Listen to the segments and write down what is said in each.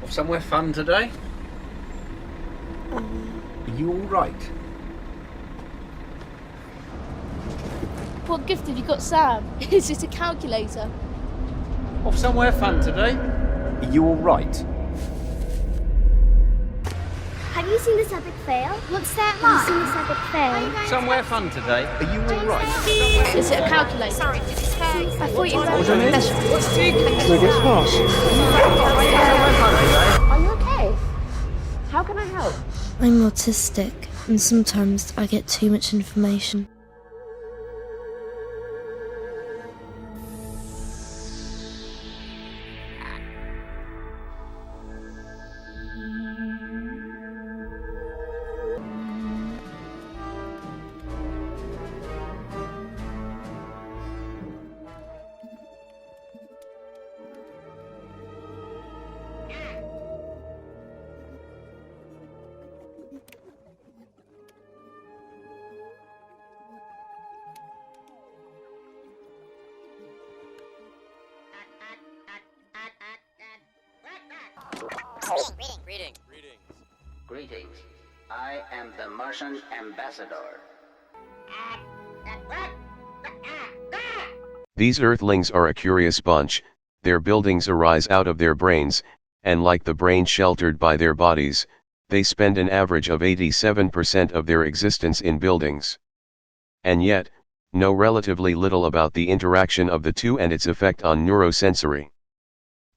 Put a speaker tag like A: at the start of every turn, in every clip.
A: Somewhere fun today? Are you alright?
B: What gift have you got, Sam? Is it a calculator?
A: Off somewhere fun today? Are you alright?
C: Have you seen this epic fail? What's that like? Have you seen this epic fail?
A: Somewhere fun today? Are you alright?
B: Is it a calculator?
C: Sorry, did you say? I thought you were
A: What do you mean?
D: Are you okay? How can I help?
E: I'm autistic, and sometimes I get too much information.
F: Greetings. I am the Martian ambassador.
G: These Earthlings are a curious bunch. Their buildings arise out of their brains, and like the brain sheltered by their bodies, they spend an average of 87% of their existence in buildings. And yet, know relatively little about the interaction of the two and its effect on neurosensory.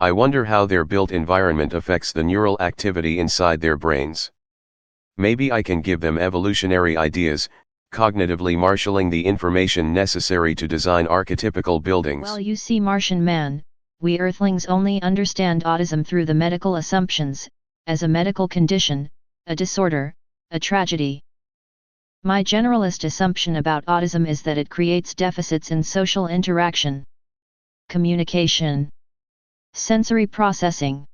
G: I wonder how their built environment affects the neural activity inside their brains. Maybe I can give them evolutionary ideas, cognitively marshalling the information necessary to design archetypical buildings.
H: Well, you see, Martian man, we Earthlings only understand autism through the medical assumptions, as a medical condition, a disorder, a tragedy. My generalist assumption about autism is that it creates deficits in social interaction, communication, sensory processing,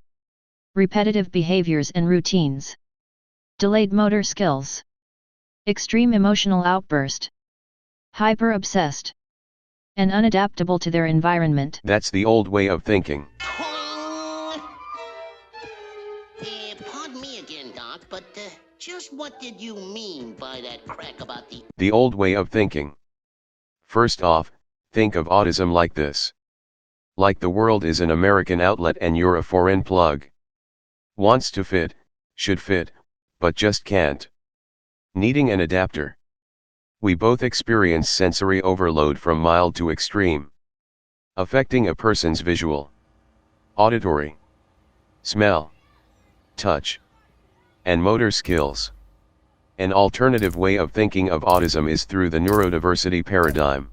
H: repetitive behaviors and routines, delayed motor skills, extreme emotional outburst, hyper-obsessed, and unadaptable to their environment.
G: That's the old way of thinking.
I: Pardon me again, Doc, but just what did you mean by that crack about
G: the old way of thinking? First off, think of autism like this. Like the world is an American outlet and you're a foreign plug. Wants to fit, should fit, but just can't. Needing an adapter. We both experience sensory overload from mild to extreme, affecting a person's visual, auditory, smell, touch, and motor skills. An alternative way of thinking of autism is through the neurodiversity paradigm,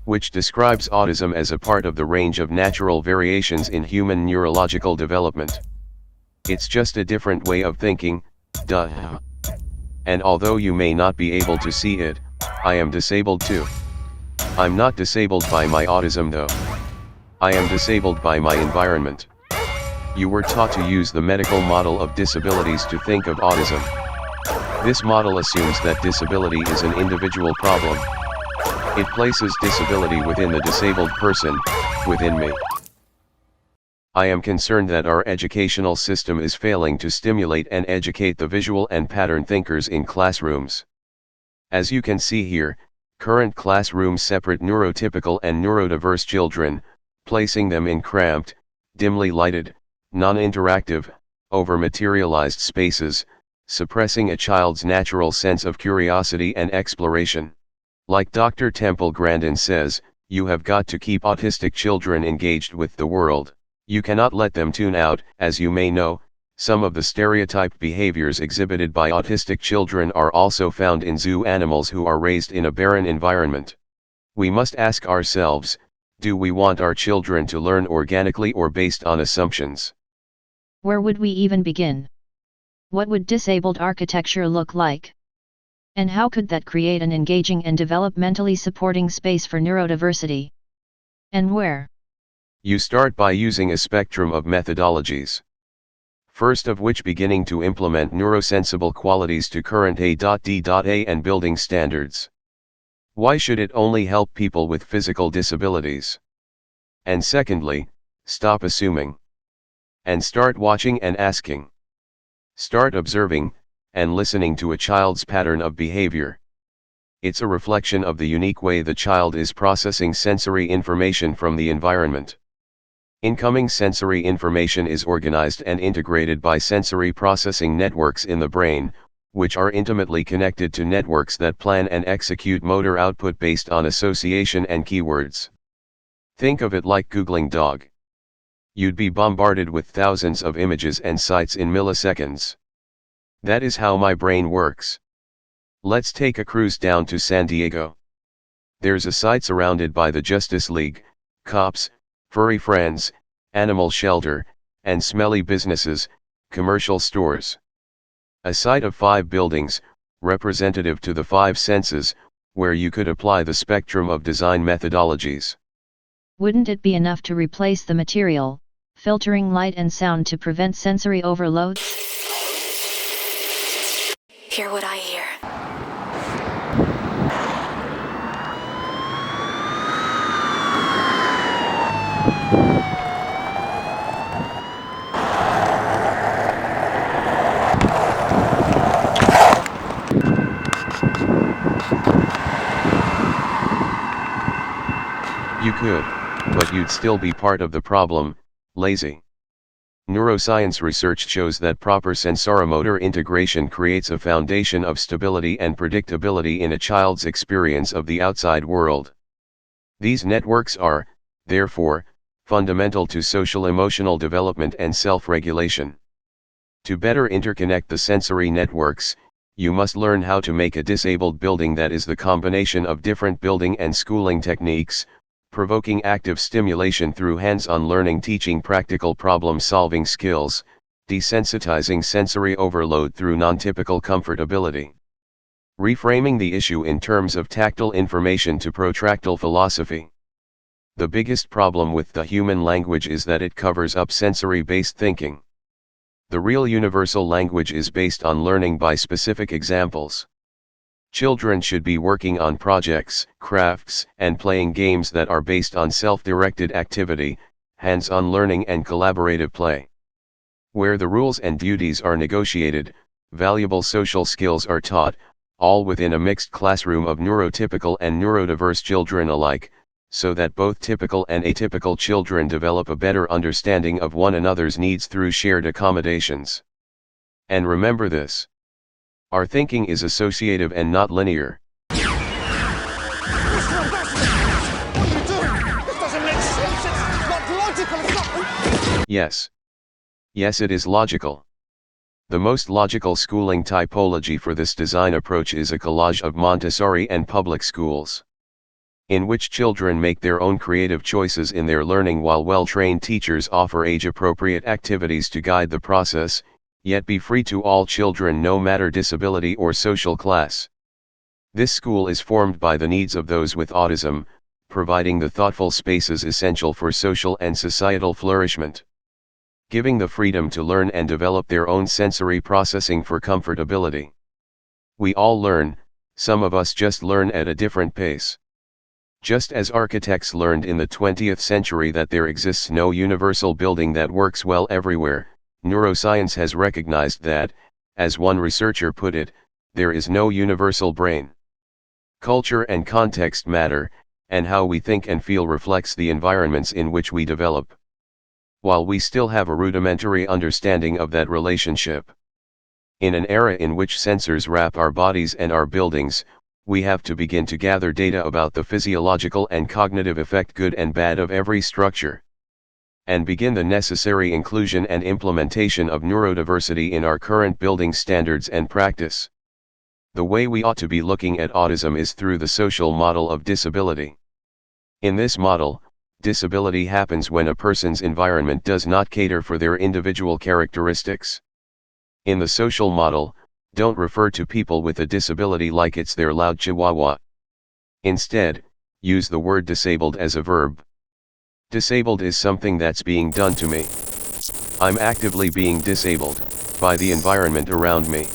G: which describes autism as a part of the range of natural variations in human neurological development. It's just a different way of thinking, duh. And although you may not be able to see it, I am disabled too. I'm not disabled by my autism though. I am disabled by my environment. You were taught to use the medical model of disabilities to think of autism. This model assumes that disability is an individual problem. It places disability within the disabled person, within me. I am concerned that our educational system is failing to stimulate and educate the visual and pattern thinkers in classrooms. As you can see here, current classrooms separate neurotypical and neurodiverse children, placing them in cramped, dimly lighted, non-interactive, over-materialized spaces, suppressing a child's natural sense of curiosity and exploration. Like Dr. Temple Grandin says, you have got to keep autistic children engaged with the world. You cannot let them tune out. As you may know, some of the stereotyped behaviors exhibited by autistic children are also found in zoo animals who are raised in a barren environment. We must ask ourselves, do we want our children to learn organically or based on assumptions?
H: Where would we even begin? What would disabled architecture look like? And how could that create an engaging and developmentally supporting space for neurodiversity? And where?
G: You start by using a spectrum of methodologies. First of which beginning to implement neurosensible qualities to current A.D.A and building standards. Why should it only help people with physical disabilities? And secondly, stop assuming. and start watching and asking. Start observing, and listening to a child's pattern of behavior. It's a reflection of the unique way the child is processing sensory information from the environment. Incoming sensory information is organized and integrated by sensory processing networks in the brain, which are intimately connected to networks that plan and execute motor output based on association and keywords. Think of it like Googling dog. You'd be bombarded with thousands of images and sites in milliseconds. That is how my brain works. Let's take a cruise down to San Diego. There's a site surrounded by the Justice League, cops, furry friends, animal shelter, and smelly businesses, commercial stores. A site of 5 buildings, representative to the 5 senses, where you could apply the spectrum of design methodologies.
H: Wouldn't it be enough to replace the material, filtering light and sound to prevent sensory overloads?
E: Hear what I hear.
G: You could, but you'd still be part of the problem, lazy. Neuroscience research shows that proper sensoromotor integration creates a foundation of stability and predictability in a child's experience of the outside world. These networks are, therefore, fundamental to social-emotional development and self-regulation. To better interconnect the sensory networks, you must learn how to make a disabled building that is the combination of different building and schooling techniques, provoking active stimulation through hands-on learning, teaching practical problem-solving skills, desensitizing sensory overload through non-typical comfortability. Reframing the issue in terms of tactile information to protractile philosophy. The biggest problem with the human language is that it covers up sensory-based thinking. The real universal language is based on learning by specific examples. Children should be working on projects, crafts, and playing games that are based on self-directed activity, hands-on learning and collaborative play. Where the rules and duties are negotiated, valuable social skills are taught, all within a mixed classroom of neurotypical and neurodiverse children alike, so that both typical and atypical children develop a better understanding of one another's needs through shared accommodations. And remember this. Our thinking is associative and not linear.
A: Mr. Ambassador! What are you doing? This doesn't make sense! It's not logical! It's not...
G: Yes. Yes, it is logical. The most logical schooling typology for this design approach is a collage of Montessori and public schools, in which children make their own creative choices in their learning while well-trained teachers offer age-appropriate activities to guide the process, yet be free to all children no matter disability or social class. This school is formed by the needs of those with autism, providing the thoughtful spaces essential for social and societal flourishment. Giving the freedom to learn and develop their own sensory processing for comfortability. We all learn, some of us just learn at a different pace. Just as architects learned in the 20th century that there exists no universal building that works well everywhere, neuroscience has recognized that, as one researcher put it, there is no universal brain. Culture and context matter, and how we think and feel reflects the environments in which we develop. While we still have a rudimentary understanding of that relationship. In an era in which sensors wrap our bodies and our buildings, we have to begin to gather data about the physiological and cognitive effect, good and bad, of every structure. And begin the necessary inclusion and implementation of neurodiversity in our current building standards and practice. The way we ought to be looking at autism is through the social model of disability. In this model, disability happens when a person's environment does not cater for their individual characteristics. In the social model, don't refer to people with a disability like it's their loud chihuahua. Instead, use the word disabled as a verb. Disabled is something that's being done to me. I'm actively being disabled by the environment around me.